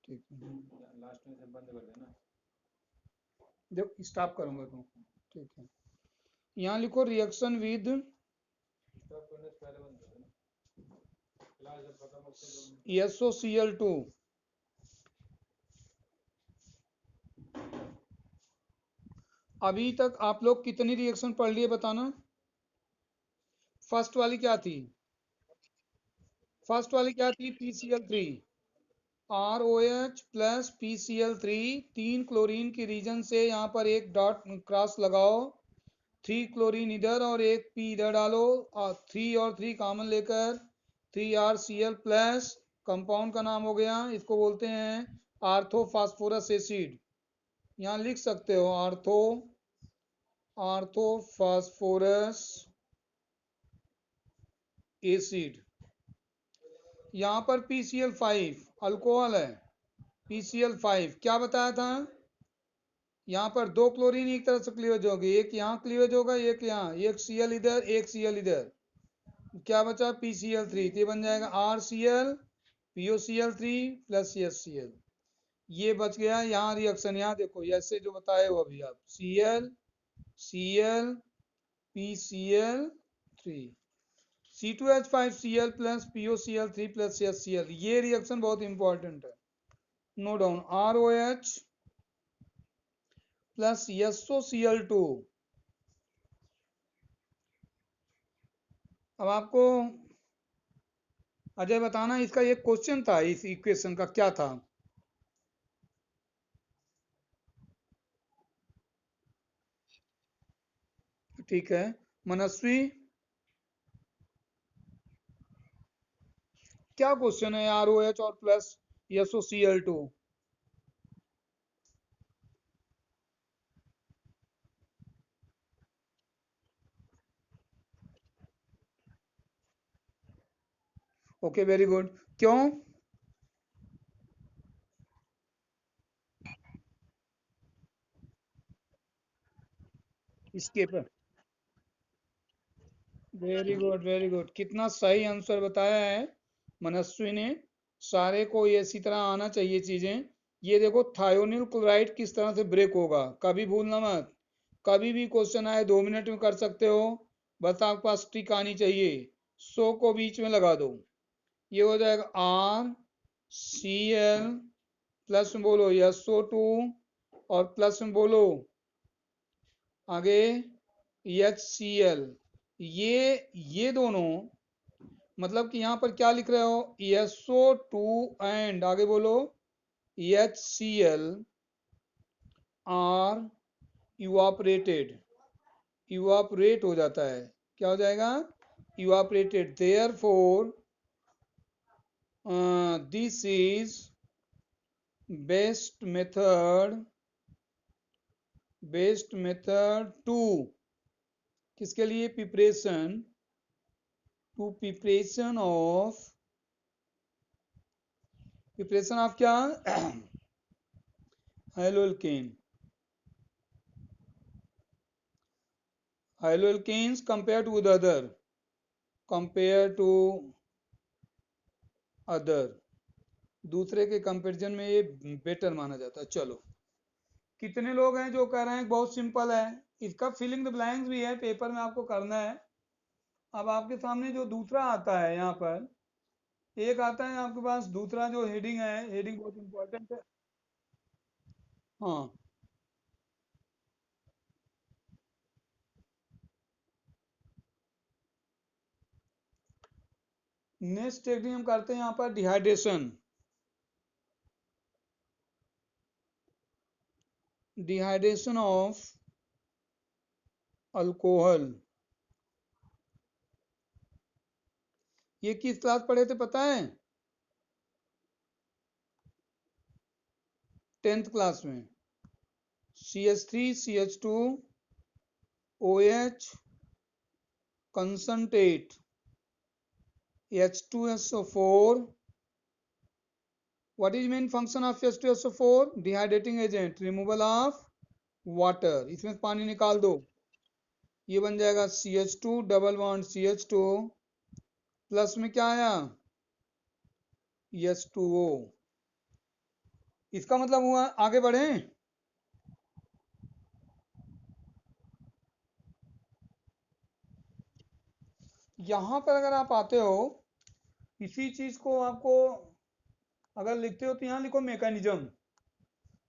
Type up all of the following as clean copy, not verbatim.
ठीक है, लास्ट में से बंद कर देना, जब स्टॉप करूंगा तो ठीक है। यहाँ लिखो रिएक्शन विद SOCl2। अभी तक आप लोग कितनी रिएक्शन पढ़ लिए बताना। फर्स्ट वाली क्या थी? फर्स्ट वाली क्या थी? PCl3, ROH plus PCl3, 3 chlorine की रीजन से यहाँ पर एक डॉट क्रॉस लगाओ, 3 क्लोरीन इधर और एक P इधर डालो, 3 और 3 कॉमन लेकर 3RCl प्लस, कंपाउंड का नाम हो गया, इसको बोलते हैं आर्थोफॉस्फोरस एसिड। यहाँ लिख सकते हो आर्थोफॉस्फोरस एसिड। यहाँ पर PCl5 अल्कोहल है, PCl5 क्या बताया था? यहाँ पर 2 क्लोरीन एक तरफ से क्लीवेज होगी, एक यहाँ क्लीवेज होगा, एक यहाँ, एक Cl इधर, एक Cl इधर, क्या बचा? PCl3, तो ये बन जाएगा RCl POCl3 प्लस HCl, ये बच गया। यहाँ रिएक्शन यहाँ देखो, ऐसे जो बताए हो अभी आप, Cl PCl3, C2H5Cl plus POCl3 plus HCl, ये रिएक्शन बहुत इंपॉर्टेंट है, note down. ROH plus SOCl2। अब आपको अजय बताना, इसका एक क्वेश्चन था, इस इक्वेशन का क्या था? ठीक है, मनस्वी क्या क्वेश्चन है? ROH और plus SOCl2। Okay, very good. क्यों? इसके पर वेरी गुड, वेरी गुड, कितना सही आंसर बताया है मनस्वी ने। सारे को इसी तरह आना चाहिए चीजें। ये देखो, थायोनिल क्लोराइड किस तरह से ब्रेक होगा, कभी भूलना मत। कभी भी क्वेश्चन आए 2 मिनट में कर सकते हो, बस आपके पास टिक आनी चाहिए। 100 को बीच में लगा दो, ये हो जाएगा RCl प्लस में बोलो SO2 और प्लस में बोलो आगे HCl। ये दोनों मतलब कि यहाँ पर क्या लिख रहे हो? SO2 एंड आगे बोलो HCl आर इवापरेटेड, इवापरेट हो जाता है, क्या हो जाएगा? Evaporated. Therefore this is best method to, किसके लिए? प्रिपरेशन ऑफ क्या? हाइलोएल्केन्स कंपेयर टू अदर, दूसरे के कंपैरिजन में ये बेटर माना जाता है। चलो, कितने लोग हैं जो कह रहे हैं बहुत सिंपल है? इसका फिलिंग द ब्लैंक्स भी है, पेपर में आपको करना है। अब आपके सामने जो दूसरा आता है, यहाँ पर एक आता है आपके पास दूसरा जो हेडिंग है, हेडिंग बहुत इंपॉर्टेंट है। हाँ, नेक्स्ट हेडिंग हम करते हैं यहाँ पर डिहाइड्रेशन ऑफ अल्कोहल। ये किस क्लास पढ़े थे पता है? 10th क्लास में। CH3CH2 OH concentrate H2SO4. What is main function of H2SO4? Dehydrating agent, removal of water। इसमें से पानी निकाल दो, ये बन जाएगा CH2 double bond CH2 plus में क्या आया? H2O। इसका मतलब हुआ आगे बढ़े। यहां पर अगर आप आते हो, इसी चीज को आपको अगर लिखते हो तो यहां लिखो मैकेनिज्म।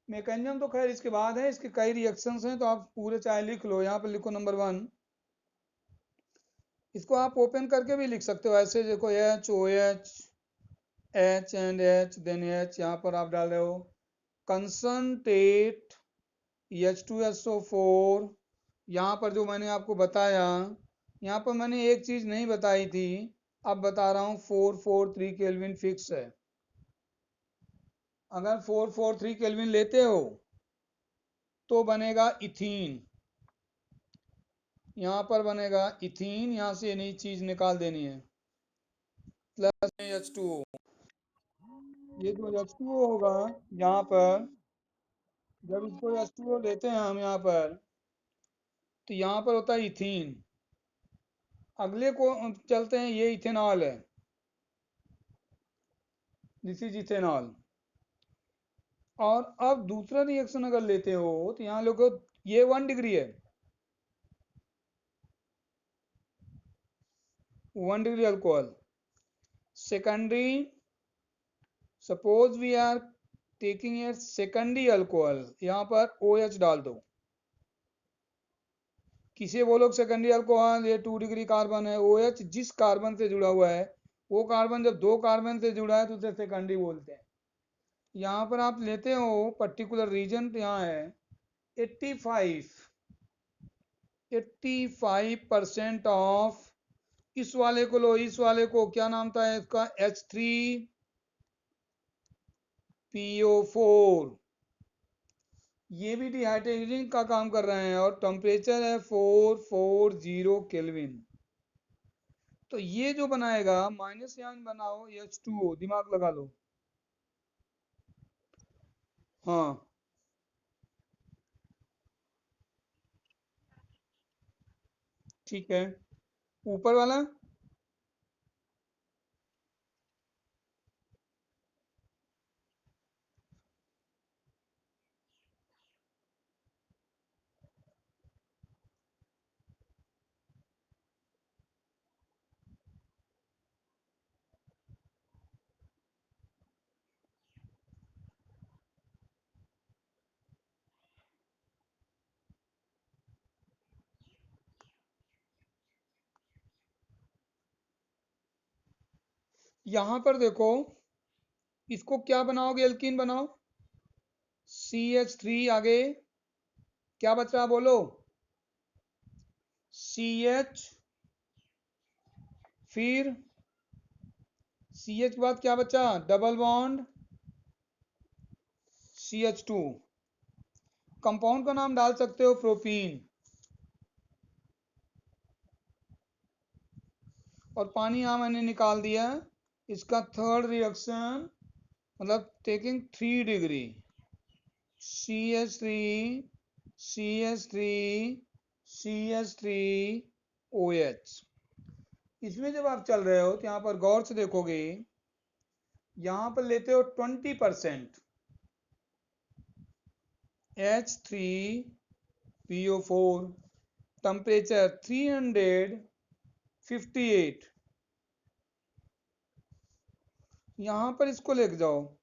मैकेनिज्म तो खैर इसके बाद है, इसके कई रिएक्शंस हैं, तो आप पूरे चाहे लिख लो। यहाँ पर लिखो नंबर 1। इसको आप ओपन करके भी लिख सकते हो ऐसे, देखो H O H, H and H, then H, यहाँ पर आप डाल रहे हो कंसंट्रेट H2SO4। यहाँ पर जो मैंने आपको बताया, यहाँ पर मैंने एक चीज नहीं बताई थी, अब बता रहा हूँ। 443 केल्विन फिक्स है। अगर 443 केल्विन लेते हो तो बनेगा इथीन। यहाँ पर बनेगा इथीन, यहाँ से नई चीज निकाल देनी है, प्लस H2O। ये जो H2O होगा यहाँ पर, जब इसको H2O लेते हैं हम यहाँ पर, तो यहाँ पर होता है इथीन। अगले को चलते हैं, ये इथेनॉल है, दिस इज इथेनॉल। और अब दूसरा रिएक्शन अगर लेते हो तो यहाँ लोगों, ये 1 डिग्री है, 1 degree alcohol. Secondary, suppose we are taking a secondary alcohol, यहाँ पर OH डाल दो। किसे बोलो सेकेंडरी अल्कोहल? ये 2 डिग्री कार्बन है। OH जिस कार्बन से जुड़ा हुआ है, वो कार्बन जब 2 कार्बन से जुड़ा है तो उसे सेकेंडरी बोलते हैं। यहाँ पर आप लेते हो पर्टिकुलर रीजन, तो यहाँ है 85% ऑफ, इस वाले को लो, इस वाले को क्या नाम था इसका, H3PO4। ये भी डिहाइड्रेटिंग का काम कर रहे हैं और टेम्परेचर है 440 केल्विन। तो ये जो बनाएगा, माइनस यहाँ बनाओ H2O, दिमाग लगा लो। हाँ, ठीक है। ऊपर वाला यहां पर देखो, इसको क्या बनाओगे? एल्कीन बनाओ। CH3 आगे क्या बच रहा बोलो? CH, फिर CH के बाद क्या बचा? Double bond CH2। कंपाउंड का नाम डाल सकते हो प्रोपीन। और पानी यहां मैंने निकाल दिया। इसका थर्ड रिएक्शन, मतलब taking 3 degree, CH3, CH3, CH3OH। इसमें जब आप चल रहे हो तो यहाँ पर गौर से देखोगे, यहाँ पर लेते हो 20% H3PO4, टेम्परेचर 358। यहाँ पर इसको लेके जाओ,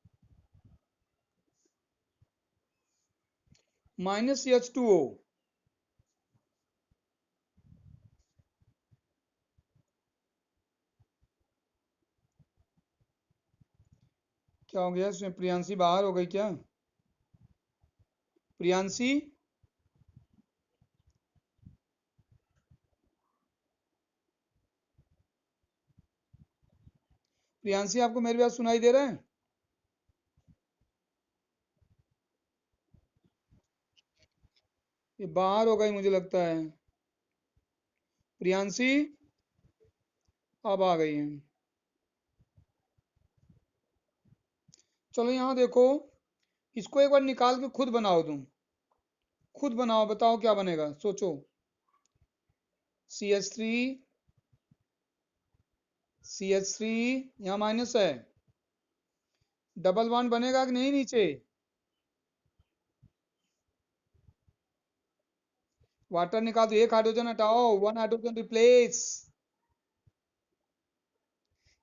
माइनस H2O। क्या हो गया इसमें? प्रियांशी बाहर हो गई क्या? प्रियांशी, प्रियांशी आपको मेरी बात सुनाई दे रहा है? ये बाहर हो गई मुझे लगता है। प्रियांशी अब आ गई है। चलो यहाँ देखो, इसको एक बार निकाल के खुद बनाओ, तुम खुद बनाओ, बताओ क्या बनेगा, सोचो। CH3, CH3 यहाँ माइनस है, डबल बॉन्ड बनेगा कि नहीं नीचे? वाटर निकाल दो, एक हाइड्रोजन हटाओ, 1 हाइड्रोजन रिप्लेस।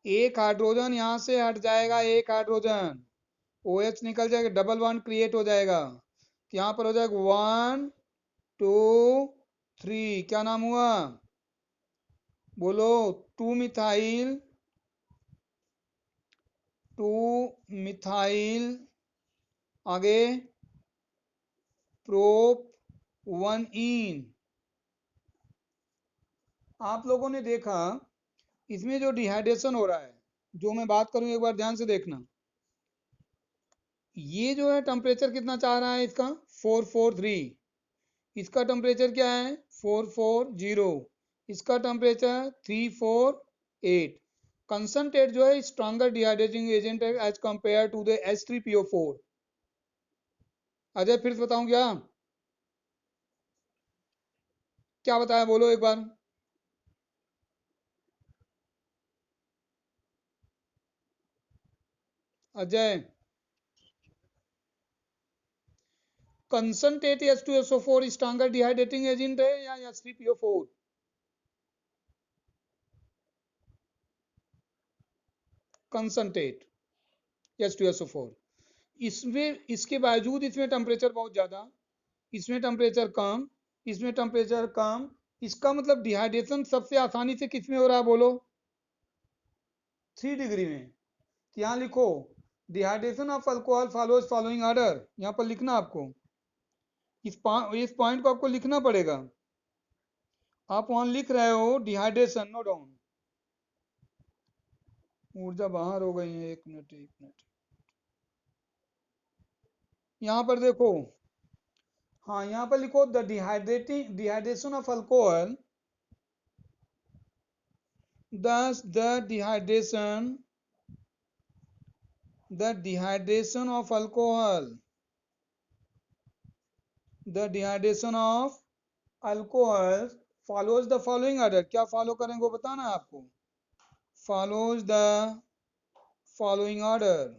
एक हाइड्रोजन यहां से हट जाएगा, एक हाइड्रोजन OH निकल जाएगा, डबल बॉन्ड क्रिएट हो जाएगा। तो यहां पर हो जाएगा 1 2 3, क्या नाम हुआ बोलो? 2 मिथाइल, 2 मिथाइल, आगे प्रोप 1 इन। आप लोगों ने देखा इसमें जो डिहाइड्रेशन हो रहा है, जो मैं बात करूं एक बार ध्यान से देखना। ये जो है टेम्परेचर कितना चाह रहा है इसका? 443। इसका टेम्परेचर क्या है? 440। इसका टेम्परेचर 348। कंसंट्रेट जो है स्ट्रॉन्गर डिहाइड्रेटिंग एजेंट है as compare to the H3PO4। Ajay फिर से बताऊं क्या? क्या बताया बोलो एक बार। Ajay, concentrate H2SO4 stronger dehydrating agent है या H3PO4? Concentrate H2SO4। इसमें इसके बावजूद इसमें टेम्परेचर बहुत ज़्यादा, इसमें टेम्परेचर कम, इसमें टेम्परेचर कम। इसका मतलब डिहाइड्रेशन सबसे आसानी से किस में हो रहा है बोलो? 3 डिग्री में। तो यहाँ लिखो dehydration of alcohol follows following order. यहाँ पर लिखना आपको, इस पॉइंट को आपको लिखना पड़ेगा। आप वहां लिख रहे हो डिहाइड्रेशन, नो डाउन। ऊर्जा बाहर हो गई है, एक मिनट एक मिनट। यहाँ पर देखो, हाँ यहाँ पर लिखो the dehydration of alcohol, thus the dehydration of alcohol, the dehydration of alcohol follows the following order। क्या फॉलो करेंगे वो बताना है आपको। follows the following order,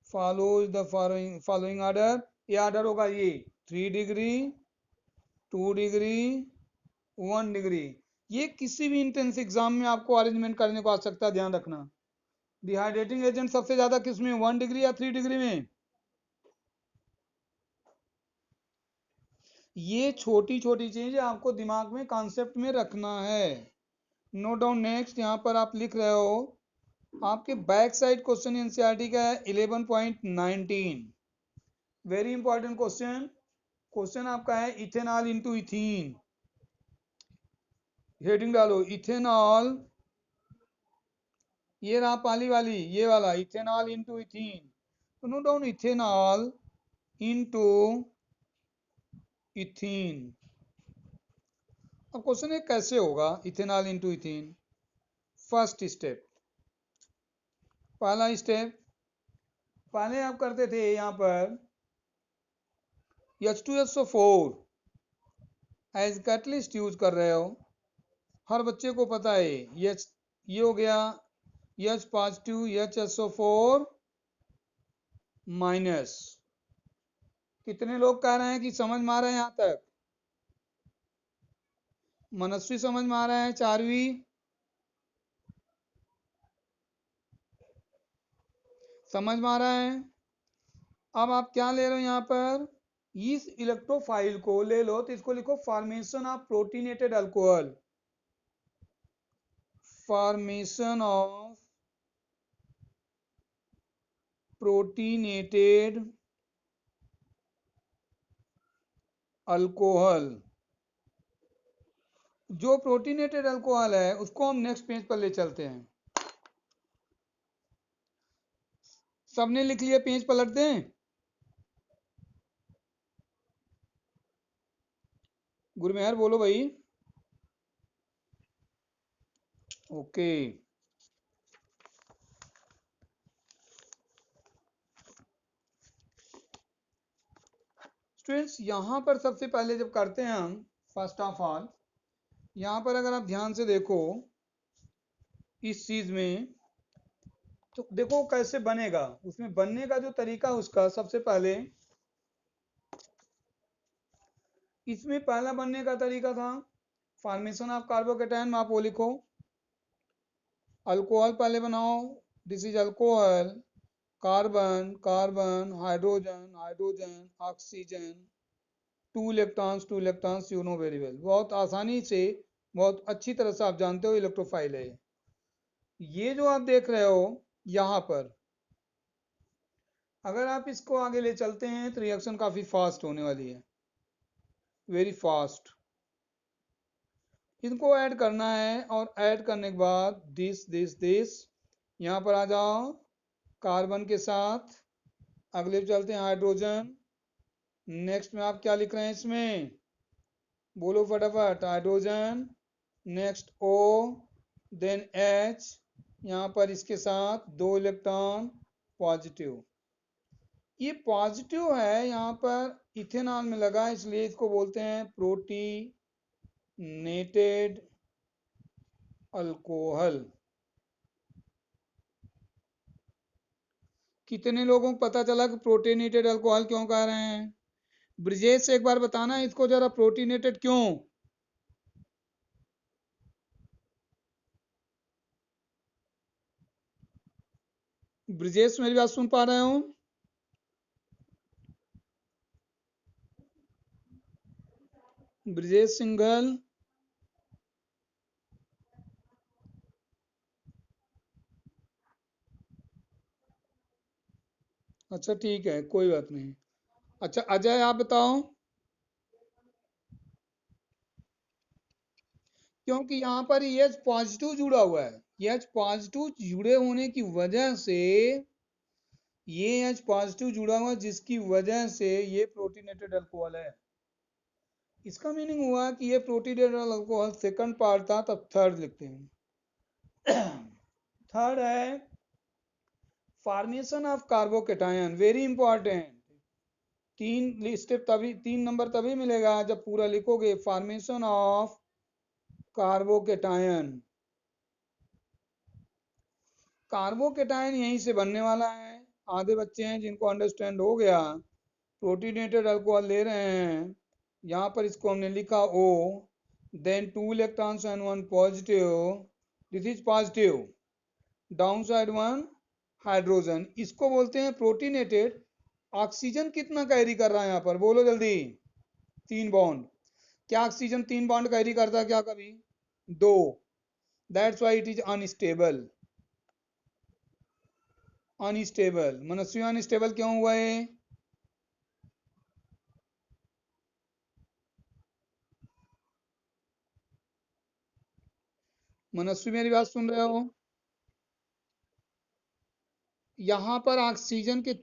follows the following order। ये ऑर्डर होगा ये 3 डिग्री, 2 डिग्री, 1 डिग्री। ये किसी भी इंट्रेंस एग्जाम में आपको अरेंजमेंट करने को आ सकता है, ध्यान रखना। डिहाइड्रेटिंग एजेंट सबसे ज्यादा किस में? 1 डिग्री या 3 डिग्री में? ये छोटी छोटी चीज आपको दिमाग में कॉन्सेप्ट में रखना है। Note down next. यहाँ पर आप लिख रहे हो, आपके बैक साइड क्वेश्चन एनसीईआरटी का है 11.19। Very important question. क्वेश्चन आपका है इथेनॉल इंटू इथीन। हेडिंग डालो इथेनॉल, ये रहा पहली वाली, ये वाला इथेनॉल इंटू इथीन। तो note down ethanol into ethene. अब क्वेश्चन है कैसे होगा ethanol into ethene. First step, पहला स्टेप, पहले आप करते थे यहां पर H2SO4 एज कैटलिस्ट यूज कर रहे हो। हर बच्चे को पता है ये हो गया H पॉजिटिव HSO4 माइनस। कितने लोग कह रहे हैं कि समझ में आ रहा है यहां तक? मनस्वी समझ में आ रहा है? चारवी समझ में आ रहा है? अब आप क्या ले रहे हो यहाँ पर? इस इलेक्ट्रोफाइल को ले लो, तो इसको लिखो formation of protonated alcohol, formation of protonated alcohol. जो प्रोटीनेटेड अल्कोहल है उसको हम नेक्स्ट पेज पर ले चलते हैं। सबने लिख लिया? पेज पलट दें? गुरमेहर बोलो भाई। ओके, स्टूडेंट्स यहां पर सबसे पहले जब करते हैं हम, फर्स्ट ऑफ ऑल यहां पर अगर आप ध्यान से देखो इस चीज में, तो देखो कैसे बनेगा। उसमें बनने का जो तरीका उसका, सबसे पहले इसमें पहला बनने का तरीका था फॉर्मेशन ऑफ कार्बोकेटायन में आप वो लिखो, अल्कोहल पहले बनाओ, this is alcohol, carbon carbon, hydrogen hydrogen, oxygen, two electrons, you know very well, बहुत आसानी से, बहुत अच्छी तरह से आप जानते हो इलेक्ट्रोफाइल है। ये जो आप देख रहे हो यहां पर, अगर आप इसको आगे ले चलते हैं तो रिएक्शन काफी फास्ट होने वाली है, वेरी फास्ट। इनको ऐड करना है और ऐड करने के बाद दिस यहां पर आ जाओ कार्बन के साथ, अगले पे चलते हैं हाइड्रोजन, नेक्स्ट में आप क्या लिख रहे हैं इसमें, बोलो फटाफट, hydrogen, next O, then H, यहां पर इसके साथ 2 इलेक्ट्रॉन पॉजिटिव। ये पॉजिटिव है यहां पर इथेनॉल में लगा, इसलिए इसको बोलते हैं प्रोटीनेटेड अल्कोहल। कितने लोगों को पता चला कि प्रोटीनेटेड अल्कोहल क्यों कह रहे हैं? ब्रिजेश से एक बार बताना इसको जरा, प्रोटीनेटेड क्यों? ब्रिजेश मेरी बात सुन पा रहे हो? ब्रिजेश सिंघल, अच्छा ठीक है कोई बात नहीं। अच्छा अजय आप बताओ। क्योंकि यहाँ पर एच पॉजिटिव जुड़ा हुआ है, एच पॉजिटिव जुड़े होने की वजह से, ये एच पॉजिटिव जुड़ा हुआ है जिसकी वजह से ये प्रोटीनेटेड अल्कोहल है। इसका मीनिंग हुआ कि ये प्रोटीनेटेड अल्कोहल सेकंड पार्ट था, तब थर्ड लिखते हैं। थर्ड है formation of carbocation, very important. तीन स्टेप तभी, 3 नंबर तभी मिलेगा जब पूरा लिखोगे, फॉर्मेशन ऑफ कार्बोकेटायन। कार्बोकेटायन यहीं से बनने वाला है। आधे बच्चे हैं जिनको अंडरस्टैंड हो गया, प्रोटीनेटेड अल्कोहल ले रहे हैं, यहाँ पर इसको हमने लिखा O, then 2 electrons and 1 positive, this is positive, down side 1 hydrogen, इसको बोलते हैं प्रोटीनेटेड। ऑक्सीजन कितना कैरी कर रहा है यहाँ पर, बोलो जल्दी, 3 बॉन्ड। क्या ऑक्सीजन 3 बॉन्ड कैरी करता है क्या कभी? 2, that's why it is unstable. Unstable, Manasvi unstable क्यों हुआ है? मनस्वी मेरी बात सुन रहे हो? यहाँ पर ऑक्सीजन के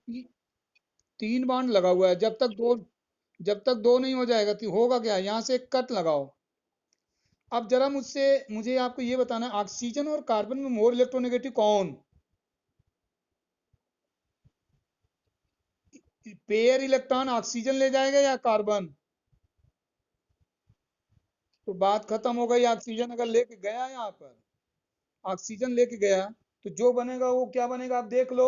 3 बॉन्ड लगा हुआ है, जब तक दो नहीं हो जाएगा तो होगा क्या, यहाँ से एक कट लगाओ। अब जरा मुझे आपको ये बताना है, ऑक्सीजन और कार्बन में मोर इलेक्ट्रोनेगेटिव कौन? पेयर इलेक्ट्रॉन ऑक्सीजन ले जाएगा या कार्बन? तो बात खत्म हो गई। ऑक्सीजन अगर लेके गया यहाँ पर, ऑक्सीजन लेके गया, तो जो बनेगा वो क्या बनेगा आप देख लो।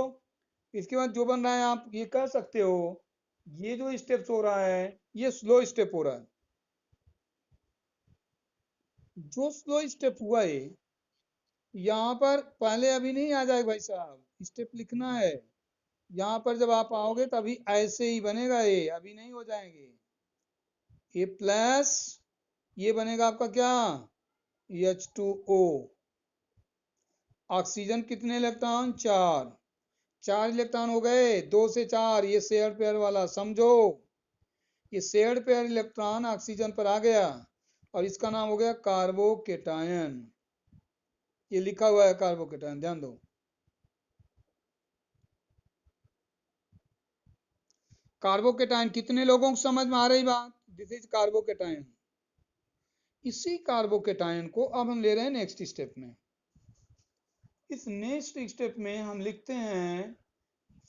इसके बाद जो बन रहा है आप ये कह सकते हो, ये जो स्टेप्स हो रहा है ये स्लो स्टेप हो रहा है। जो स्लो स्टेप हुआ है यहाँ पर, पहले अभी नहीं आ जाएगा भाई साहब, स्टेप लिखना है। यहाँ पर जब आप आओगे तभी ऐसे ही बनेगा, ये अभी नहीं हो जाएंगे। ये प्लस, ये बनेगा आपका क्या, H2O। ऑक्सीजन कितने इलेक्ट्रॉन, 4, 4 इलेक्ट्रॉन हो गए, 2 से 4, ये शेयर पेयर वाला समझो। ये शेयर पेयर इलेक्ट्रॉन ऑक्सीजन पर आ गया और इसका नाम हो गया कार्बोकेटायन। ये लिखा हुआ है कार्बोकेटायन, ध्यान दो। कार्बोकेटायन कितने लोगों को समझ में आ रही बात? This is carbocation. इसी कार्बोकेटायन को अब हम ले रहे हैं नेक्स्ट स्टेप में। इस नेक्स्ट स्टेप में हम लिखते हैं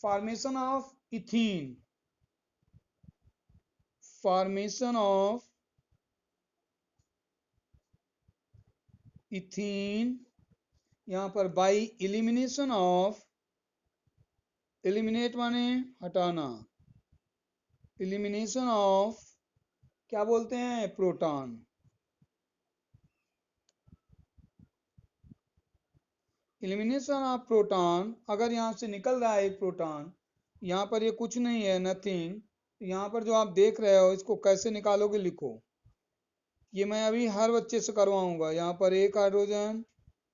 formation of ethene, formation of ethene, यहां पर बाई एलिमिनेशन ऑफ, एलिमिनेट माने हटाना, एलिमिनेशन ऑफ क्या बोलते हैं, प्रोटॉन। एलिमिनेशन ऑफ प्रोटॉन, अगर यहाँ से निकल रहा है एक प्रोटॉन, यहाँ पर ये कुछ नहीं है, नथिंग, यहाँ पर जो आप देख रहे हो इसको कैसे निकालोगे लिखो। ये मैं अभी हर बच्चे से करवाऊंगा। यहाँ पर एक हाइड्रोजन,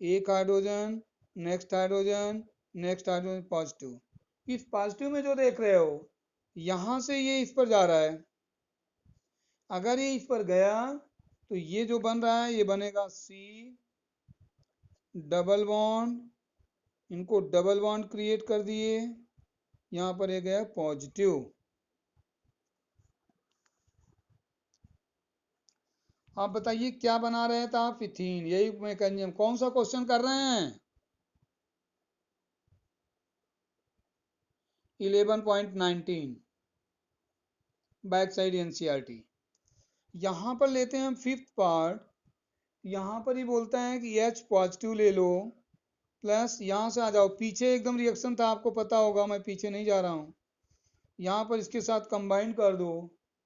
एक hydrogen, next hydrogen, next hydrogen, positive. इस पॉजिटिव में जो देख रहे हो, यहाँ से ये इस पर जा रहा है। अगर ये इस पर गया तो ये जो बन रहा है ये बनेगा सी डबल बॉन्ड, इनको डबल बॉन्ड क्रिएट कर दिए, यहाँ पर ये गया पॉजिटिव। आप बताइए क्या बना रहे थे आप, इथीन, यही मैकेनिज्म। कौन सा क्वेश्चन कर रहे हैं, 11.19 बैक साइड एनसीईआरटी। यहां पर लेते हैं हम फिफ्थ पार्ट। यहां पर ही बोलता है कि H पॉजिटिव ले लो, प्लस यहां से आ जाओ, पीछे एकदम रिएक्शन था आपको पता होगा, मैं पीछे नहीं जा रहा हूं। यहां पर इसके साथ कंबाइन कर दो।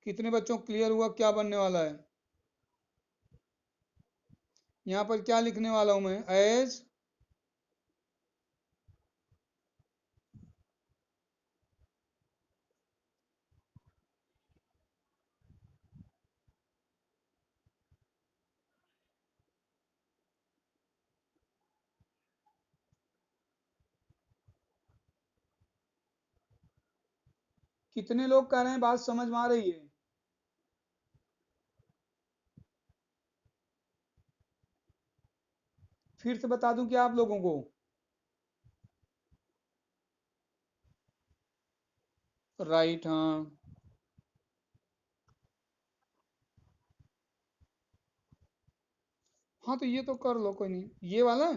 कितने बच्चों को क्लियर हुआ क्या बनने वाला है। यहां पर क्या लिखने वाला हूं मैं, एज कितने लोग कह रहे हैं बात समझ में आ रही है। फिर से बता दूं क्या आप लोगों को, राइट, हाँ। हाँ तो ये तो कर लो, कोई नहीं, ये वाला,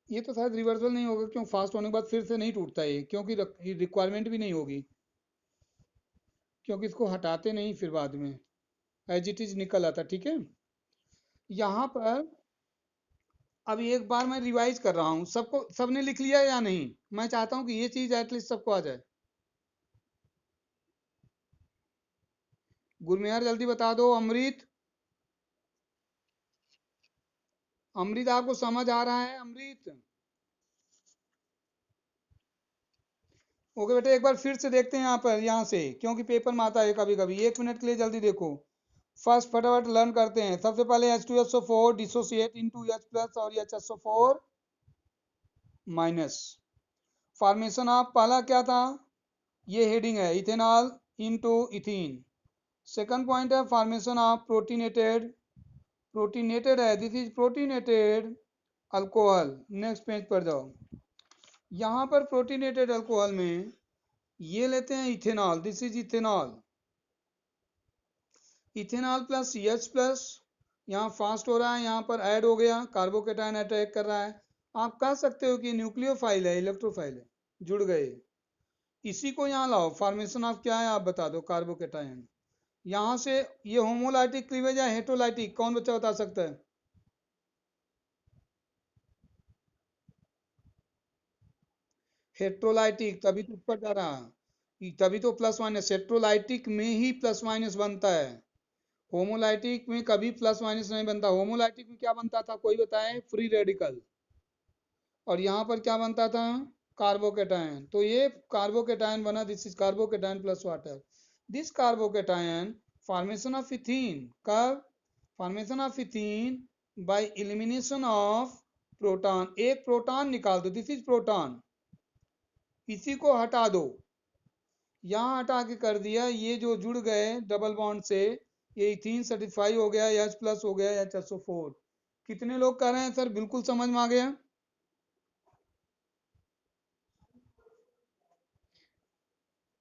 ये तो शायद रिवर्सल नहीं होगा, क्यों फास्ट होने के बाद फिर से नहीं टूटता ये, क्योंकि रिक्वायरमेंट भी नहीं होगी, क्योंकि इसको हटाते नहीं फिर बाद में, एज इट इज निकल आता। ठीक है, यहाँ पर अभी एक बार मैं रिवाइज कर रहा हूँ, सबको, सबने लिख लिया या नहीं, मैं चाहता हूँ कि ये चीज एटलीस्ट सबको आ जाए। गुरमेहर जल्दी बता दो, अमृत, अमृत आपको समझ आ रहा है, अमृत। ओके बेटे, एक बार फिर से देखते हैं यहाँ पर, यहाँ से, क्योंकि पेपर में आता है कभी कभी, 1 मिनट के लिए जल्दी देखो। फर्स्ट फटाफट लर्न करते हैं। सबसे पहले H2SO4 dissociate into H plus और HSO4 माइनस। फॉर्मेशन ऑफ पहला क्या था, ये हेडिंग है, ethanol into ethene. Second point है फॉर्मेशन ऑफ प्रोटीनेटेड, प्रोटीनेटेड है, this is protonated alcohol. Next page पर जाओ। यहाँ पर प्रोटीनेटेड अल्कोहल में ये लेते हैं ethanol, this is ethanol, ethanol plus CH plus, यहाँ फास्ट हो रहा है, यहाँ पर ऐड हो गया, कार्बोकेटायन अटैक कर रहा है। आप कह सकते हो कि न्यूक्लियोफाइल है, इलेक्ट्रोफाइल है, जुड़ गए। इसी को यहाँ लाओ, फॉर्मेशन ऑफ क्या है आप बता दो, कार्बोकेटायन। यहाँ से ये होमोलाइटिक क्लीवेज या हेटरोलाइटिक, कौन बच्चा बता सकता है। हेट्रोलाइटिक, तभी तो ऊपर जा रहा, तभी तो प्लस माइनस, हेट्रोलाइटिक में ही प्लस माइनस बनता है, होमोलाइटिक में कभी प्लस माइनस नहीं बनता। होमोलाइटिक में क्या बनता था, कोई बताए, फ्री रेडिकल। और यहाँ पर क्या बनता था, कार्बोकेटायन। तो ये कार्बोकेटायन बना, this is carbocation plus water. This carbocation formation of ethene, कब, formation of ethene by elimination of proton. एक प्रोटॉन निकाल दो, दिस इज प्रोटॉन, इसी को हटा दो, यहाँ हटा के कर दिया, ये जो जुड़ गए डबल बॉन्ड से, ये इथीन सेटिस्फाई हो गया, H प्लस हो गया, HSO4। कितने लोग कह रहे हैं सर बिल्कुल समझ में आ गया।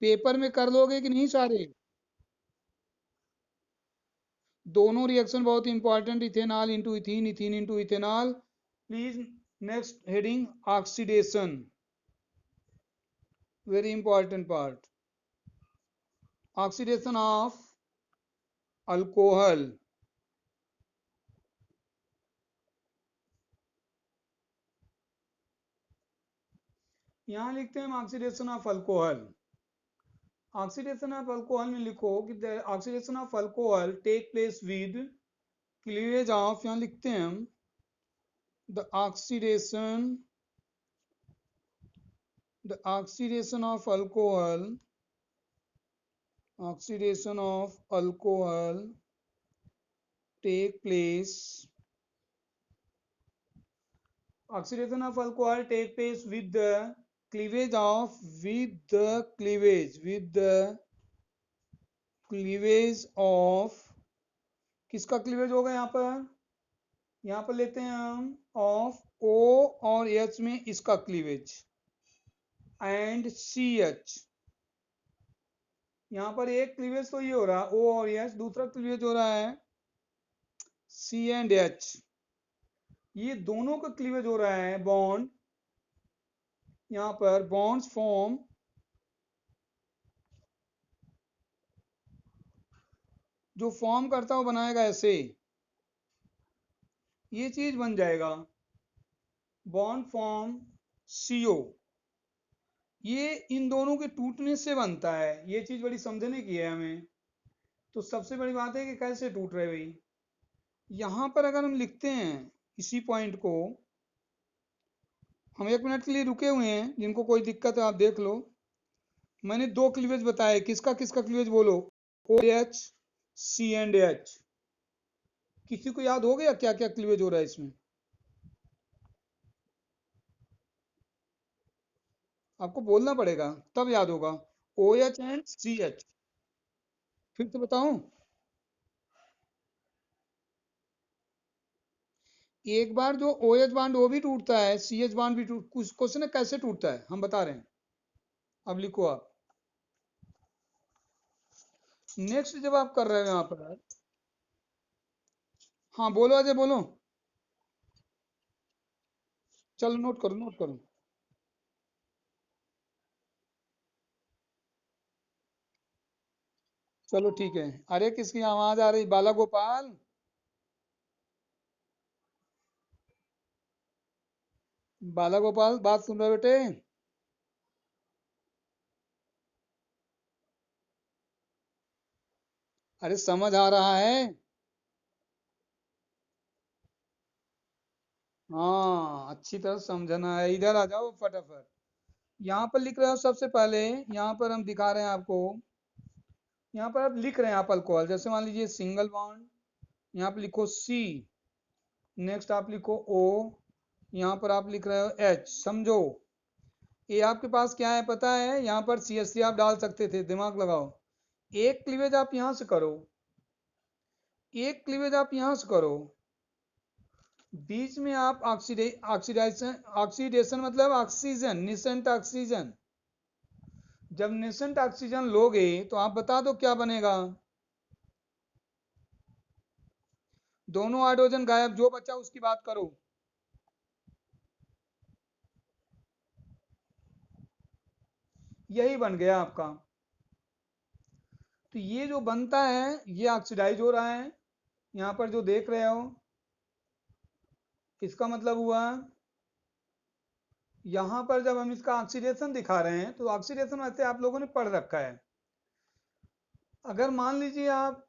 पेपर में कर लोगे कि नहीं सारे, दोनों रिएक्शन बहुत important, ethanol into ethene, ethene into ethanol. Please, next heading oxidation, very important part, oxidation of alcohol. यहाँ लिखते हैं oxidation of alcohol. Oxidation of alcohol में लिखो कि the oxidation of alcohol take place with cleavage of, यहाँ लिखते हैं हम the oxidation of alcohol take place with the cleavage of किसका क्लीवेज होगा यहाँ पर लेते हैं हम ऑफ O और H में इसका क्लीवेज एंड CH। यहाँ पर एक क्लीवेज तो ये हो रहा है O और H, दूसरा क्लीवेज हो रहा है C एंड H। ये दोनों का क्लीवेज हो रहा है बॉन्ड, यहाँ पर बॉन्ड्स फॉर्म जो फॉर्म करता हो बनाएगा ऐसे, ये चीज बन जाएगा बॉन्ड फॉर्म CO। ये इन दोनों के टूटने से बनता है, ये चीज बड़ी समझने की है हमें। तो सबसे बड़ी बात है कि कैसे टूट रहे भाई। यहां पर अगर हम लिखते हैं इसी पॉइंट को, हम 1 मिनट के लिए रुके हुए हैं, जिनको कोई दिक्कत है आप देख लो। मैंने 2 क्लीवेज बताए, किसका किसका क्लीवेज बोलो, OH C एंड H। किसी को याद हो गया क्या क्या क्लीवेज हो रहा है इसमें? आपको बोलना पड़ेगा तब याद होगा। OH and CH। फिर से बताऊं, एक बार जो OH बांड वो भी टूटता है, CH बांड भी टूट, कुछ क्वेश्चन है कैसे टूटता है हम बता रहे हैं। अब लिखो आप, नेक्स्ट जब आप कर रहे हो यहाँ पर, हाँ बोलो अजय बोलो, चलो नोट करो नोट करो। चलो ठीक है। अरे किसकी आवाज आ रही, बाला गोपाल? बाला गोपाल बात सुन रहे हो बेटे? अरे समझ आ रहा है? हाँ अच्छी तरह समझना है, इधर आ जाओ फटाफट। यहाँ पर लिख रहे हो सबसे पहले, यहाँ पर हम दिखा रहे हैं आपको, यहाँ पर आप लिख रहे हैं आप अल्कोहल, जैसे मान लीजिए सिंगल बॉन्ड, यहाँ पर लिखो C, नेक्स्ट आप लिखो O, यहाँ पर आप लिख रहे हो H। समझो ये आपके पास क्या है पता है, यहाँ पर CH3 आप डाल सकते थे, दिमाग लगाओ। एक क्लीवेज आप यहाँ से करो, एक क्लीवेज आप यहाँ से करो, बीच में आप ऑक्सीडेशन मतलब ऑक्सीजन, निसेंट ऑक्सीजन। जब निसेंट ऑक्सीजन लोगे तो आप बता दो क्या बनेगा, दोनों हाइड्रोजन गायब, जो बचा उसकी बात करो। यही बन गया आपका। तो ये जो बनता है ये ऑक्सीडाइज हो रहा है, यहाँ पर जो देख रहे हो इसका मतलब हुआ, यहाँ पर जब हम इसका ऑक्सीडेशन दिखा रहे हैं तो ऑक्सीडेशन वैसे आप लोगों ने पढ़ रखा है। अगर मान लीजिए आप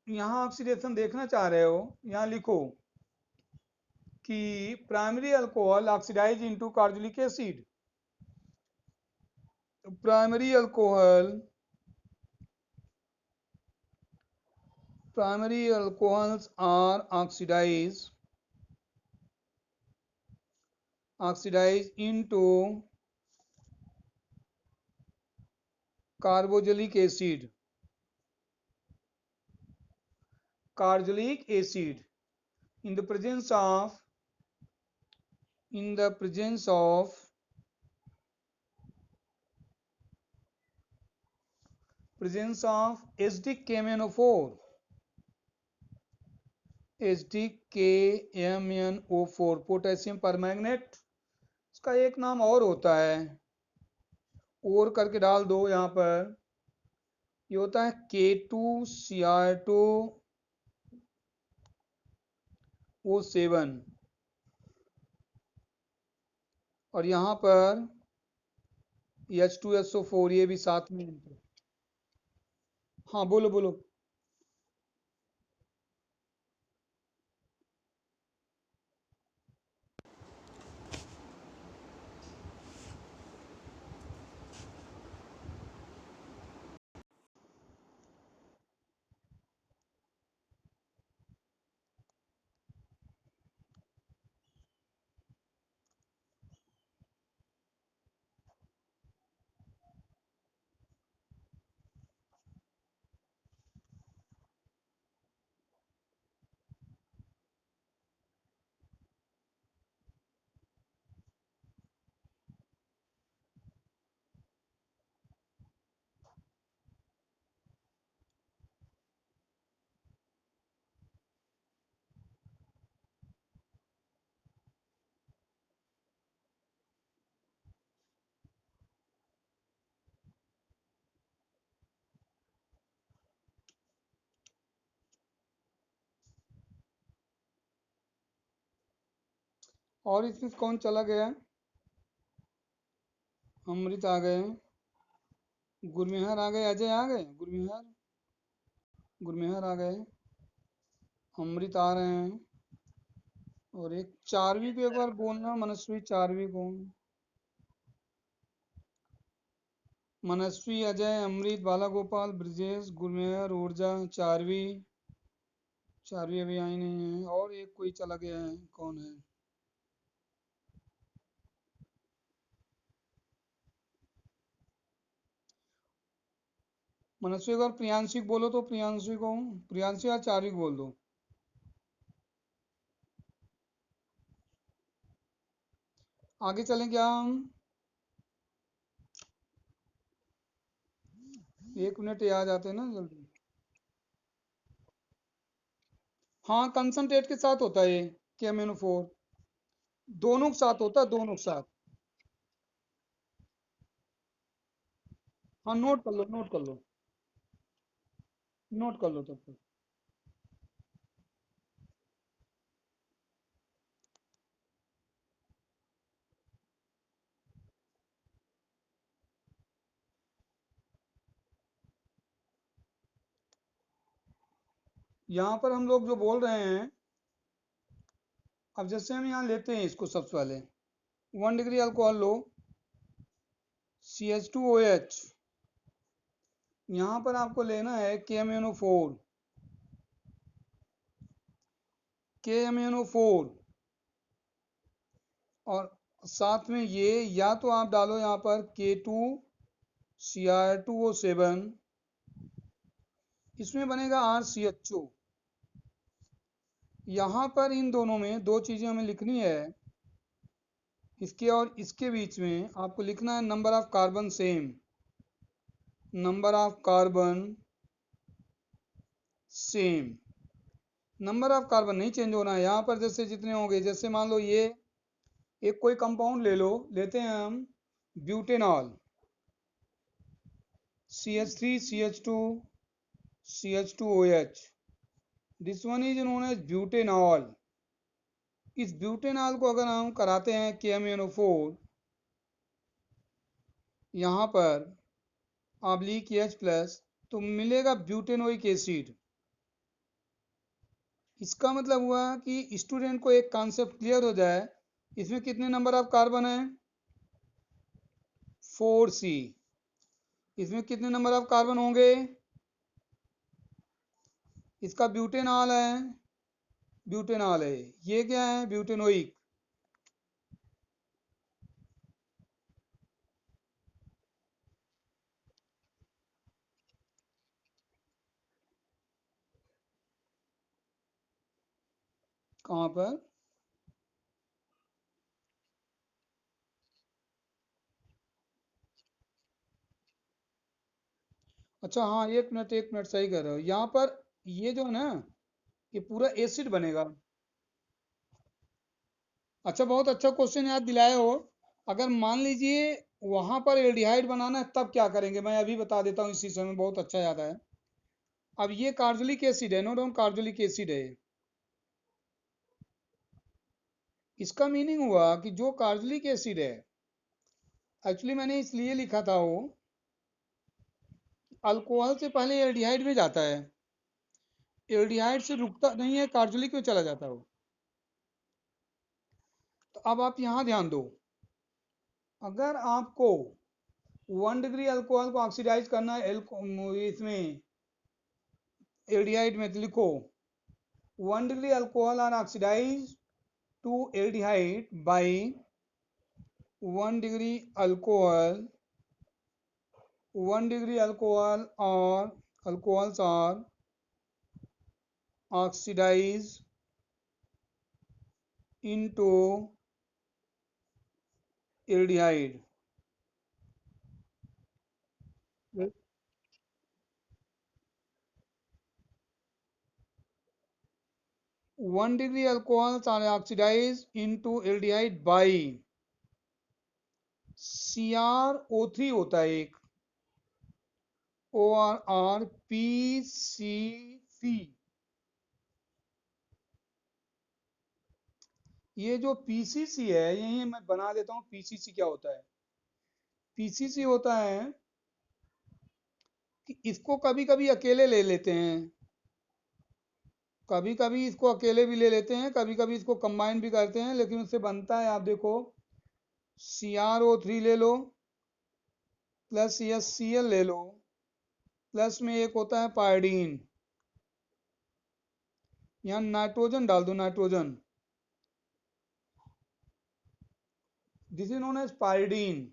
यहाँ ऑक्सीडेशन देखना चाह रहे हो, यहाँ लिखो कि primary alcohol oxidize into carbonic acid. Primary alcohols are oxidized into carboxylic acid in the presence of HDKMNO4 potassium permanganate. इसका एक नाम और होता है, और करके डाल दो यहाँ पर, ये होता है K2Cr2O7, और यहाँ पर H2SO4, ये भी साथ में। हाँ बोलो बोलो। और इसमें कौन चला गया? अमृत आ गए, गुरमेहर आ गए, अजय आ गए, गुरमेहर, गुरमेहर आ गए, अमृत आ रहे हैं। और एक चारवी को एक बार बोलना, मनस्वी चारवी को। मनस्वी, अजय, अमृत, बाला गोपाल, ब्रजेश, गुरमेहर, ऊर्जा, चारवी। चारवी अभी आई नहीं है, और एक कोई चला गया है, कौन है? मनस्वी, एक बार प्रियांशी को बोलो तो, प्रियांशी को, प्रियांशी या चारवी को बोल दो। आगे चलें क्या हम? 1 मिनट आ जाते हैं ना जल्दी। हाँ, कंसंट्रेट के साथ होता है ये, KMnO4 दोनों के साथ होता है, दोनों के साथ। हाँ, नोट कर लो, नोट कर लो, नोट कर लो तब तक। यहाँ पर हम लोग जो बोल रहे हैं, अब जैसे हम यहाँ लेते हैं इसको सबसे पहले, 1 डिग्री अल्कोहल लो, CH2OH, यहाँ पर आपको लेना है KMnO4, KMnO4, और साथ में ये, या तो आप डालो यहाँ पर K2Cr2O7, इसमें बनेगा RCHO। यहाँ पर इन दोनों में दो चीज़ें हमें लिखनी है, इसके और इसके बीच में आपको लिखना है number of carbon same, number of carbon same, number of carbon नहीं चेंज होना है। यहाँ पर जैसे जितने होंगे, जैसे मान लो ये एक कोई कंपाउंड ले लो, लेते हैं हम butanol, CH3CH2CH2OH, this one is known as butanol. इस ब्यूटेनॉल को अगर हम कराते हैं KMnO4, यहाँ पर ऑब्लिक H+, तो मिलेगा ब्यूटेनोइक एसिड। इसका मतलब हुआ कि स्टूडेंट को एक कॉन्सेप्ट क्लियर हो जाए, इसमें कितने नंबर ऑफ कार्बन है? 4C। इसमें कितने नंबर ऑफ कार्बन होंगे? इसका ब्यूटेनॉल है, ब्यूटेनॉल है, ये क्या है? ब्यूटेनोइक। कहाँ पर? अच्छा हाँ, 1 मिनट 1 मिनट, सही कर रहे हो। यहाँ पर ये जो है ना, ये पूरा एसिड बनेगा। अच्छा, बहुत अच्छा क्वेश्चन याद दिलाए हो। अगर मान लीजिए वहां पर एल्डिहाइड बनाना है, तब क्या करेंगे, मैं अभी बता देता हूँ इसी समय, बहुत अच्छा याद है। अब ये कार्बोलिक एसिड है, नो डाउन कार्बोलिक एसिड है। इसका मीनिंग हुआ कि जो कार्बोलिक एसिड है, एक्चुअली मैंने इसलिए लिखा था वो, अल्कोहल से पहले एल्डिहाइड में जाता है, एल्डिहाइड से रुकता नहीं है, कार्बोक्सिलिक में चला जाता है वो। तो अब आप यहां ध्यान दो, अगर आपको 1 डिग्री अल्कोहल को ऑक्सीडाइज करना है इसमें एल्डिहाइड में, तो लिखो 1 degree alcohol are oxidize to aldehyde by 1 degree alcohol, 1 degree alcohol और alcohols are oxidized into aldehyde. 1 degree alcohols are oxidized into aldehyde by CrO3 होता है एक, OR PCC। ये जो PCC है, यही मैं बना देता हूं, PCC क्या होता है। PCC होता है कि इसको कभी कभी अकेले ले लेते हैं, कभी कभी इसको अकेले भी ले लेते हैं, कभी कभी इसको कंबाइन भी करते हैं, लेकिन उससे बनता है, आप देखो CrO3 ले लो प्लस HCl ले लो, प्लस में एक होता है पायडीन, यहां नाइट्रोजन डाल दो, nitrogen, this is known as pyridine.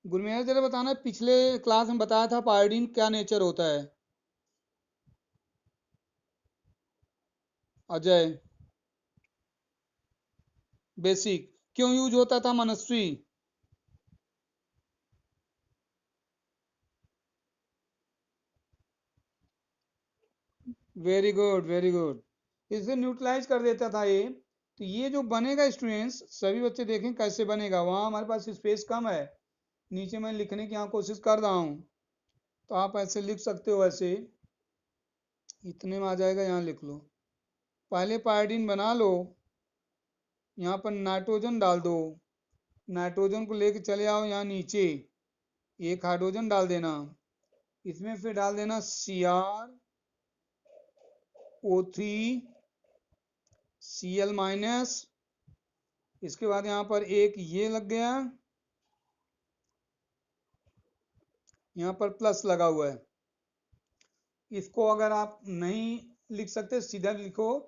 Gurmehar जरा बताना, पिछले क्लास में बताया था पायडीन क्या नेचर होता है। अजय, बेसिक क्यों यूज होता था मनस्वी। वेरी गुड वेरी गुड, इसे न्यूट्रलाइज कर देता था ये। तो ये जो बनेगा स्टूडेंट्स, सभी बच्चे देखें कैसे बनेगा, वहां हमारे पास स्पेस कम है, नीचे मैं लिखने की यहाँ कोशिश कर रहा हूँ, तो आप ऐसे लिख सकते हो, ऐसे इतने में आ जाएगा, यहाँ लिख लो। पहले पायोडीन बना लो, यहाँ पर नाइट्रोजन डाल दो, नाइट्रोजन को लेके चले आओ यहाँ नीचे, एक हाइड्रोजन डाल देना, इसमें फिर डाल देना CrO3 Cl-, इसके बाद यहाँ पर एक ये लग गया, यहाँ पर प्लस लगा हुआ है। इसको अगर आप नहीं लिख सकते, सीधा लिखो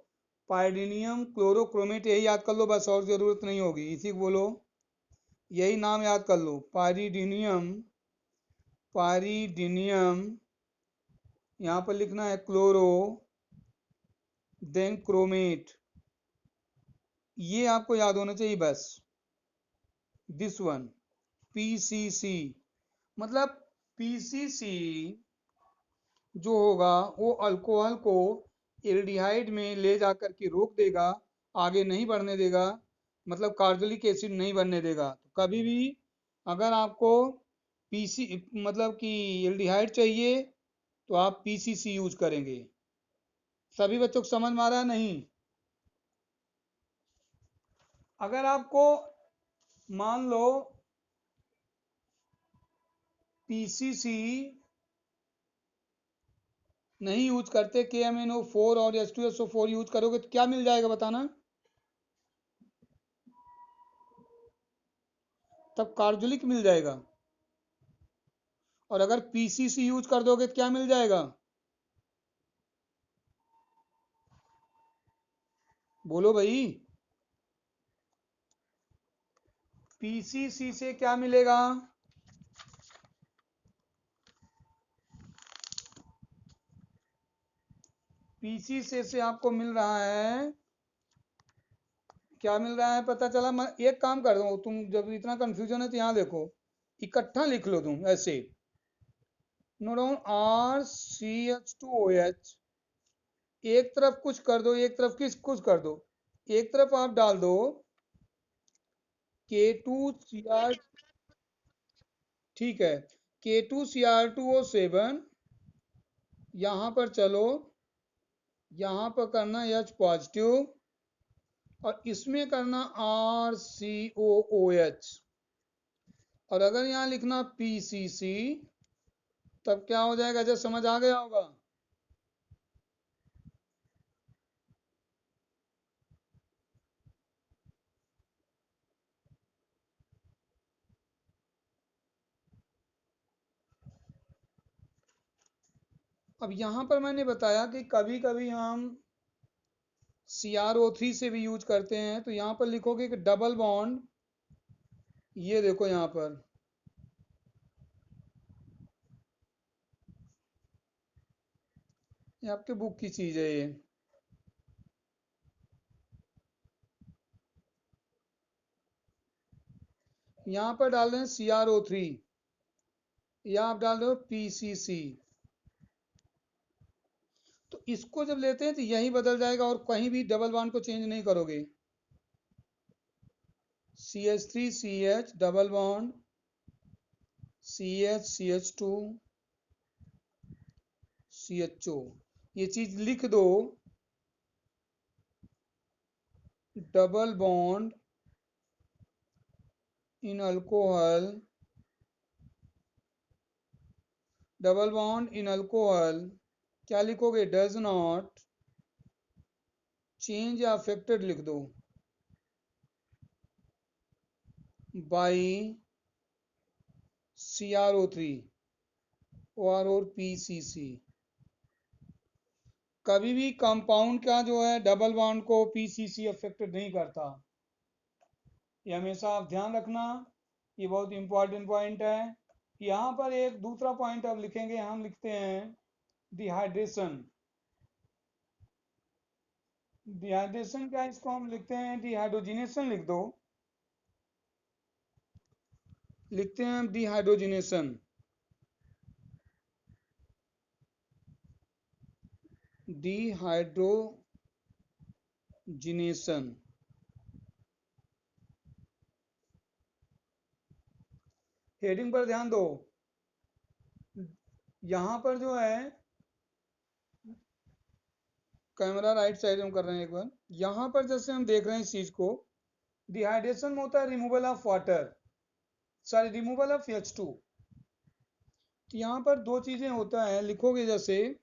पायडीनियम क्लोरोक्रोमेट, यही याद कर लो बस, और जरूरत नहीं होगी, इसी को बोलो, यही नाम याद कर लो, पायरीडिनियम, पायरीडिनियम, यहाँ पर लिखना है क्लोरो, देन क्रोमेट, ये आपको याद होना चाहिए बस। दिस वन PCC, मतलब PCC जो होगा वो अल्कोहल को एल्डिहाइड में ले जाकर के रोक देगा, आगे नहीं बढ़ने देगा, मतलब कार्बोक्सिलिक एसिड नहीं बनने देगा। तो कभी भी अगर आपको पीसी मतलब कि एल्डिहाइड चाहिए, तो आप PCC यूज करेंगे। सभी बच्चों को समझ में आ रहा है नहीं। अगर आपको मान लो PCC नहीं यूज करते, KMnO4 और H2SO4 यूज करोगे, तो क्या मिल जाएगा बताना, तब कार्बोक्सिलिक मिल जाएगा। और अगर PCC यूज कर दोगे तो क्या मिल जाएगा, बोलो भाई। PCC से क्या मिलेगा, PCC से आपको मिल रहा है, क्या मिल रहा है पता चला। मैं एक काम कर दूं, तुम जब इतना कंफ्यूजन है तो यहाँ देखो, इकट्ठा लिख लो तुम ऐसे, नोट डाउन RCH2OH, एक तरफ कुछ कर दो, एक तरफ कुछ कर दो, एक तरफ आप डाल दो K2Cr, ठीक है, K2Cr2O7, यहां पर चलो, यहां पर करना H पॉजिटिव, और इसमें करना RCOOH, और अगर यहाँ लिखना PCC तब क्या हो जाएगा, जब समझ आ गया होगा। अब यहां पर मैंने बताया कि कभी कभी हम CrO3 से भी यूज करते हैं, तो यहां पर लिखोगे कि डबल बॉन्ड, ये देखो यहां पर ये आपके बुक की चीज है ये। यहां पर डाल रहे हैं CrO3 या आप डाल रहे हो PCC, तो इसको जब लेते हैं तो यही बदल जाएगा और कहीं भी डबल बॉन्ड को चेंज नहीं करोगे। CH3CH double bond CH CH2 CHO, ये चीज लिख दो। Double bond in alcohol, double bond in alcohol क्या लिखोगे, डज नॉट चेंज या अफेक्टेड लिख दो बाई CrO3 और PCC। कभी भी कंपाउंड का जो है डबल बॉन्ड को PCC अफेक्टेड नहीं करता, ये हमेशा आप ध्यान रखना, ये बहुत इंपॉर्टेंट पॉइंट है। यहाँ पर एक दूसरा पॉइंट अब लिखेंगे, हम लिखते हैं डिहाइड्रेशन। डिहाइड्रेशन क्या, इसको हम लिखते हैं डिहाइड्रोजिनेशन, लिख दो, लिखते हैं हम डिहाइड्रोजिनेशन। डिहाइड्रोजिनेशन, हेडिंग पर ध्यान दो। यहां पर जो है कैमरा राइट साइड में कर रहे हैं एक बार, यहां पर जैसे हम देख रहे हैं इस चीज को, डिहाइड्रेशन में होता है removal of water, sorry removal of H2। तो यहाँ पर दो चीजें होता है, लिखोगे जैसे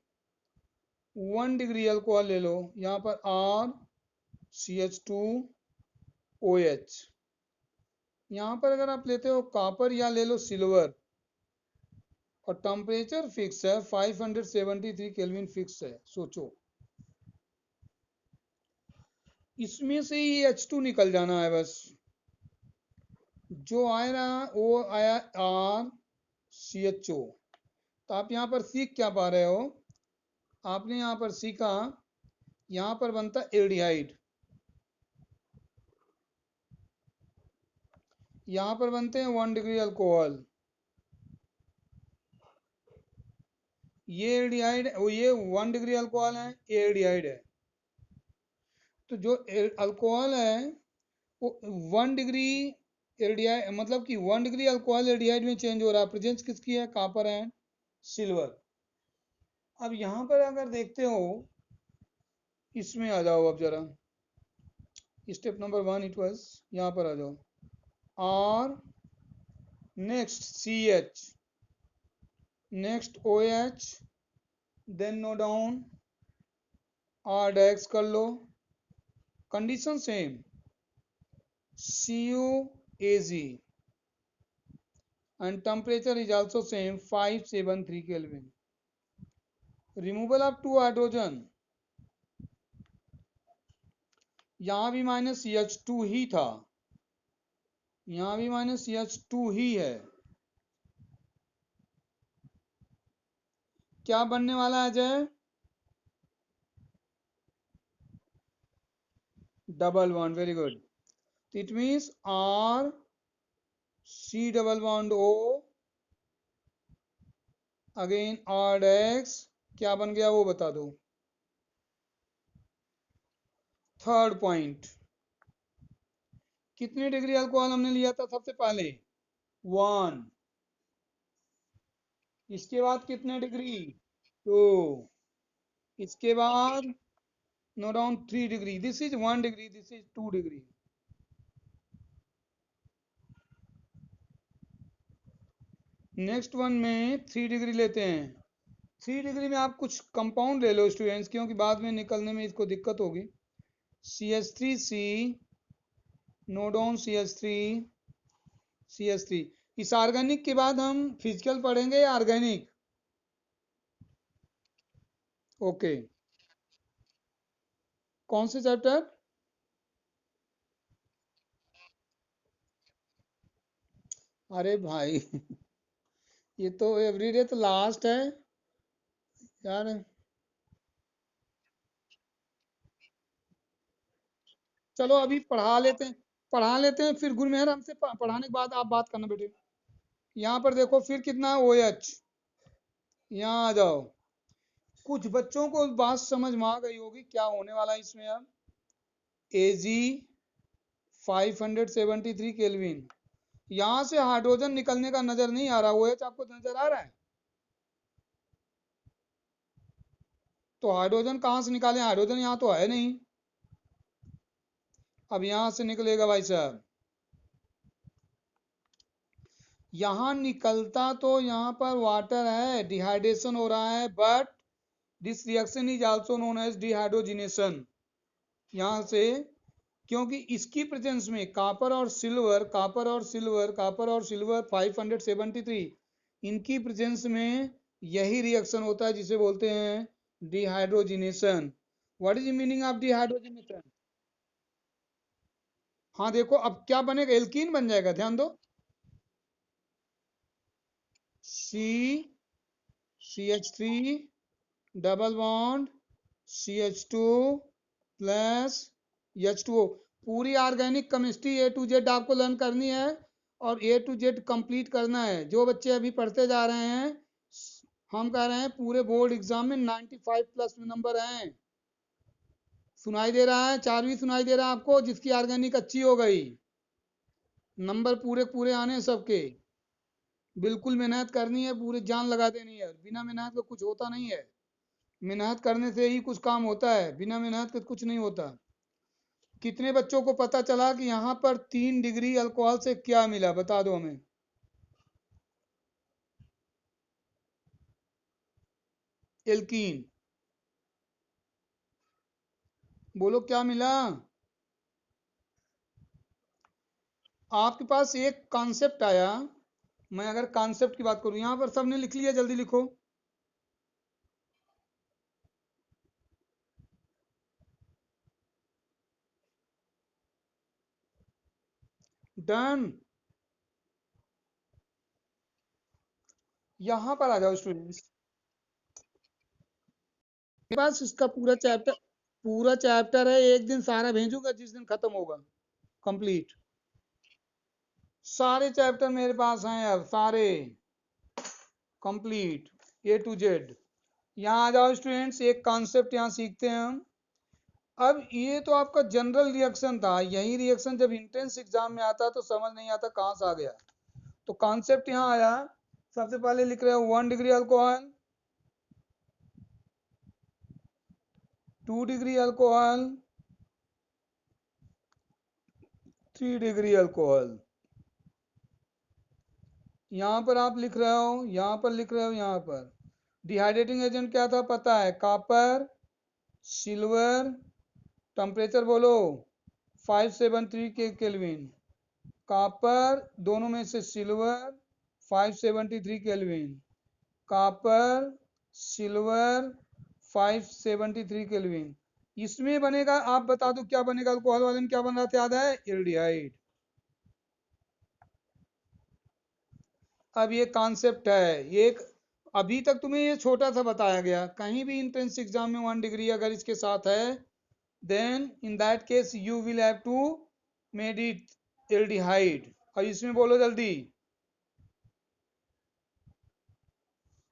1 डिग्री अल्कोहल ले लो, यहाँ पर RCH2OH, यहाँ पर अगर आप लेते हो कॉपर या ले लो सिल्वर, और टेम्परेचर फिक्स है 573 केल्विन फिक्स है, सोचो इसमें से ही H2 निकल जाना है बस, जो आया वो आया RCHO। तो आप यहाँ पर सीख क्या पा रहे हो, आपने यहाँ पर सीखा, यहाँ पर बनता एल्डिहाइड, यहाँ पर बनते हैं 1 डिग्री अल्कोहल, ये एल्डिहाइड, ये 1 डिग्री अल्कोहल है, ये एल्डिहाइड है। तो जो अल्कोहल है वो 1 डिग्री एल्डिहाइड, मतलब कि 1 डिग्री अल्कोहल एल्डिहाइड में चेंज हो रहा है। प्रेजेंस किसकी है, कॉपर एंड सिल्वर। अब यहाँ पर अगर देखते हो, इसमें आ जाओ अब जरा, स्टेप नंबर 1 इट वाज, यहाँ पर आ जाओ, R next CH next OH, then note down R डेक्स कर लो, condition same, CuAg and temperature is also same 573 Kelvin. Removal of 2 hydrogen, यहाँ भी -CH2 ही था, यहाँ भी -CH2 ही है, क्या बनने वाला है Ajay, double bond, very good. It means R C double bond O again R डेक्स, क्या बन गया वो बता दो। थर्ड पॉइंट, कितने डिग्री अल्कोहल हमने लिया था सबसे पहले, 1, इसके बाद कितने डिग्री, 2, इसके बाद note down 3 degree, this is 1 degree, this is 2 degree. Next one में 3 डिग्री लेते हैं। 3 डिग्री में आप कुछ कंपाउंड ले लो स्टूडेंट्स, क्योंकि बाद में निकलने में इसको दिक्कत होगी। CH3C, नोडोन CH3, CH3। इस ऑर्गेनिक के बाद हम फिजिकल पढ़ेंगे या ऑर्गेनिक? ओके, कौन से चैप्टर? अरे भाई ये तो एवरीडे तो लास्ट है यार। चलो अभी पढ़ा लेते हैं, फिर गुरमेहर हमसे पढ़ाने के बाद आप बात करना बेटे। यहाँ पर देखो फिर कितना OH, यहाँ आ जाओ। कुछ बच्चों को बात समझ में आ गई होगी क्या होने वाला है इसमें। अब AG 573 केल्विन, यहाँ से हाइड्रोजन निकलने का नजर नहीं आ रहा, OH आपको नजर आ रहा है? तो हाइड्रोजन कहाँ से निकालें, हाइड्रोजन यहाँ तो है नहीं। अब यहाँ से निकलेगा भाई साहब, यहाँ निकलता तो यहाँ पर वाटर है, डिहाइड्रेशन हो रहा है, but this reaction is also known as dehydrogenation. यहाँ से, क्योंकि इसकी प्रेजेंस में कॉपर और सिल्वर 573, इनकी प्रेजेंस में यही रिएक्शन होता है जिसे बोलते हैं dehydrogenation. What is the meaning of dehydrogenation? हाँ देखो अब क्या बनेगा, एल्कीन बन जाएगा, ध्यान दो। CH3 double bond CH2 plus H2O। पूरी organic chemistry A to Z आपको लर्न करनी है और A to Z कंप्लीट करना है। जो बच्चे अभी पढ़ते जा रहे हैं, हम कह रहे हैं पूरे बोर्ड एग्जाम में 95 प्लस नंबर हैं। सुनाई दे रहा है? 4 भी सुनाई दे रहा है आपको? जिसकी ऑर्गेनिक अच्छी हो गई, नंबर पूरे पूरे आने सबके। बिल्कुल मेहनत करनी है, पूरी जान लगा देनी है। बिना मेहनत का कुछ होता नहीं है, मेहनत करने से ही कुछ काम होता है, बिना मेहनत के कुछ नहीं होता। कितने बच्चों को पता चला कि यहाँ पर 3 डिग्री अल्कोहल से क्या मिला, बता दो हमें। एल्कीन, बोलो क्या मिला? आपके पास एक कॉन्सेप्ट आया। मैं अगर कॉन्सेप्ट की बात करूं, यहां पर सबने लिख लिया, जल्दी लिखो। डन। यहां पर आ जाओ स्टूडेंट्स, मेरे पास इसका पूरा चैप्टर है। एक दिन सारा भेजूंगा, जिस दिन खत्म होगा कंप्लीट। सारे चैप्टर मेरे पास हैं अब, सारे कंप्लीट A to Z। यहाँ आ जाओ स्टूडेंट्स, एक कॉन्सेप्ट यहाँ सीखते हैं हम। अब ये तो आपका जनरल रिएक्शन था, यही रिएक्शन जब इंट्रेंस एग्जाम में आता तो समझ नहीं आता कहाँ से आ गया। तो कॉन्सेप्ट यहाँ आया। सबसे पहले लिख रहे हो 1 degree alcohol, 2 degree alcohol, 3 degree alcohol. यहाँ पर आप लिख रहे हो, यहाँ पर लिख रहे हो, यहाँ पर डिहाइड्रेटिंग एजेंट क्या था पता है? कॉपर, सिल्वर, टेम्परेचर बोलो 573 के केल्विन। कॉपर, दोनों में से silver 573 kelvin, copper silver 573 kelvin. इसमें बनेगा, आप बता दो क्या बनेगा, अल्कोहल वाले में क्या बन रहा था, याद है? एल्डिहाइड। अब ये कॉन्सेप्ट है एक, अभी तक तुम्हें ये छोटा सा बताया गया। कहीं भी इंट्रेंस एग्जाम में 1 डिग्री अगर इसके साथ है, then in that case you will have to made it aldehyde. और इसमें बोलो जल्दी,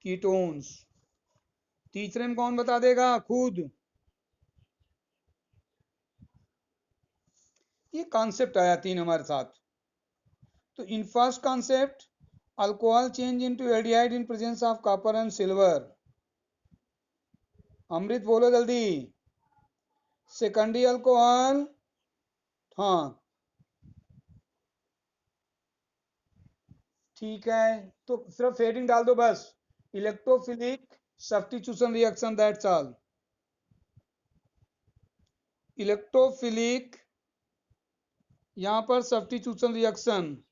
कीटोन्स। तीसरे में कौन बता देगा? खुद। ये कॉन्सेप्ट आया 3 हमारे साथ। तो in first concept, alcohol change into aldehyde in presence of copper and silver. Amrit बोलो जल्दी। सेकेंडरी अल्कोहल, हाँ ठीक है, तो सिर्फ हेडिंग डाल दो बस, electrophilic substitution reaction, that's all. Electrophilic, यहां पर सब्स्टिट्यूशन रिएक्शन,